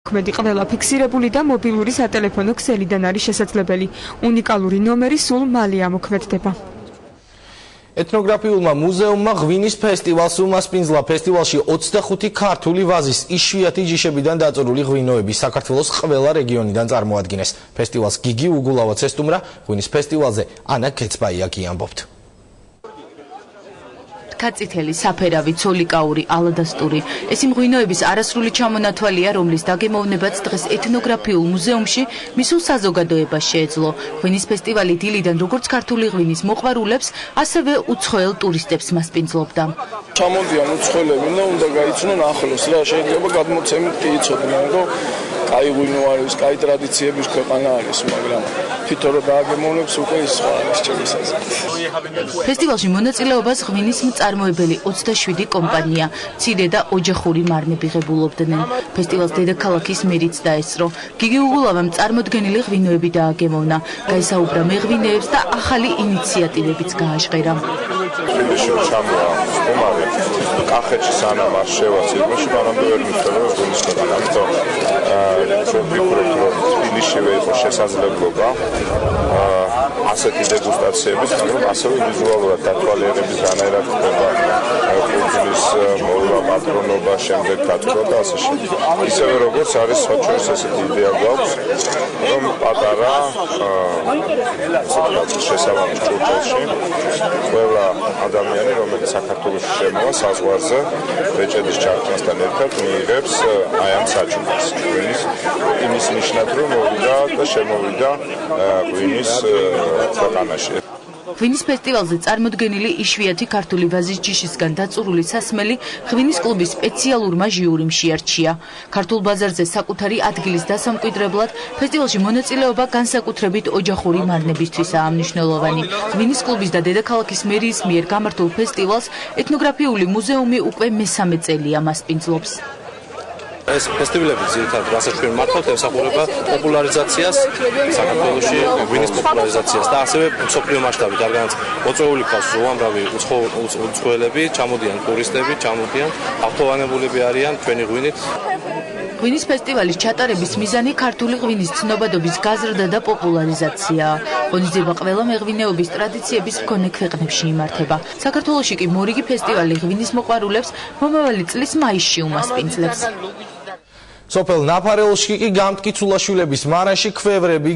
მოქმედი ყველა ფიქსირებული და მობილური სატელეფონო ქსელიდან არის შესაძლებელი. უნიკალური ნომერი სულ მალე ამოქმედდება. ეთნოგრაფიულმა მუზეუმმა ღვინის ფესტივალს უმასპინძლა. ფესტივალში 25 ქართული ვაზის იშვიათი ჯიშებიდან დაწურული ღვინოები საქართველოს ყველა რეგიონიდან წარმოადგინეს. ფესტივალს გიგი უგულავაც ესტუმრა. ღვინის ფესტივალზე ანა კეცბაია გიამბობთ. კაცითელი, საფერავი, ცოლიკაური, ალადასტური. ეს იმ ღვინოების არასრული ჩამონათვალია, რომლის დაგემოვნებაც დღეს ეთნოგრაფიულ მუზეუმში მისულ საზოგადოებას შეეძლო. ღვინის ფესტივალი დილიდან როგორც ქართული ღვინის მოყვარულებს, ასევე უცხოელ ტურისტებს მასპინძლობდა. ჩამოდიან უცხოელები და უნდა გაიცნონ ახლოს რა, შეიძლება გადმოცემით კი იცოდნენ, რომ კაი ღვინო არის, კაი ტრადიციების ქვეყანა არის, მაგრამ თვითონ რომ დააგემოვნებს უკვე ის სხვა არის ჩემს აზრით. ფესტივალში მონაწილეობას ღვინის მწარმოებელი 27 კომპანია, მცირე და ოჯახური მარნები ღებულობდნენ. ფესტივალს დედაქალაქის მერიც დაესწრო. გიგი უგულავამ წარმოდგენილი ღვინოები დააგემოვნა, გაესაუბრა მეღვინეებს და ახალი ინიციატივებიც გააჟღერა. კახეთში სანამ არ შევასწრებოში, მაგრამ ვერ მითხრა რომ ღვინის ქვეყანა. ამიტომ ვფიქრობ, რომ თბილისშივე იყო შესაძლებლობა ასეთი დეგუსტაციების, მაგრამ ასევე ვიზუალურად დათვალიერების განაერად ხდება კულტურის მოვლა, პატრონობა, შემდეგ დათქვა და ასე შემდეგ. ისევე როგორც არის საჩვენს ესეთი იდეა გვაქვს, რომ პატარა შესაბამის ჭურჭელში ყველა ადამიანი, რომელიც საქართველოში შემოვა საზღვარზე ბეჭედის ჩართვასთან ერთად მიიღებს აი ამ საჩუქრს. იმის ნიშნად რომ მოვიდა და შემოვიდა ღვინის ქვეყანაში. ღვინის ფესტივალზე წარმოდგენილი იშვიათი ქართული ვაზის ჯიშისგან დაწურული სასმელი ღვინის კლუბის სპეციალურმა ჟიურიმ შეარჩია. ქართულ ბაზარზე საკუთარი ადგილის დასამკვიდრებლად ფესტივალში მონაწილეობა განსაკუთრებით ოჯახური მარნებისთვისაა მნიშვნელოვანი. ღვინის კლუბის და დედაქალაქის მერიის მიერ გამართულ ფესტივალს ეთნოგრაფიული მუზეუმი უკვე მესამე წელია მასპინძლობს. ეს ფესტივალები ძირითადად რასაც ჩვენ მართავთ, ემსახურება პოპულარიზაციას, საქართველოში ღვინის პოპულარიზაციას და ასევე მსოფლიო მასშტაბით, რადგანაც მოწვეული ყავს უამრავი უცხოელები, ჩამოდიან ტურისტები, ჩამოდიან ავტოვანებულები არიან ჩვენი ღვინით. ღვინის ფესტივალის ჩატარების მიზანი ქართული ღვინის ცნობადობის გაზრდა და პოპულარიზაციაა. ღონისძიება ყველა მეღვინეობის ტრადიციების მქონე ქვეყნებში იმართება. საქართველოში კი მორიგი ფესტივალი ღვინის მოყვარულებს მომავალი წლის მაისში უმასპინძლებს. სოფელ ნაფარელში კი გამტკიცულაშვილების მარანში ქვევრები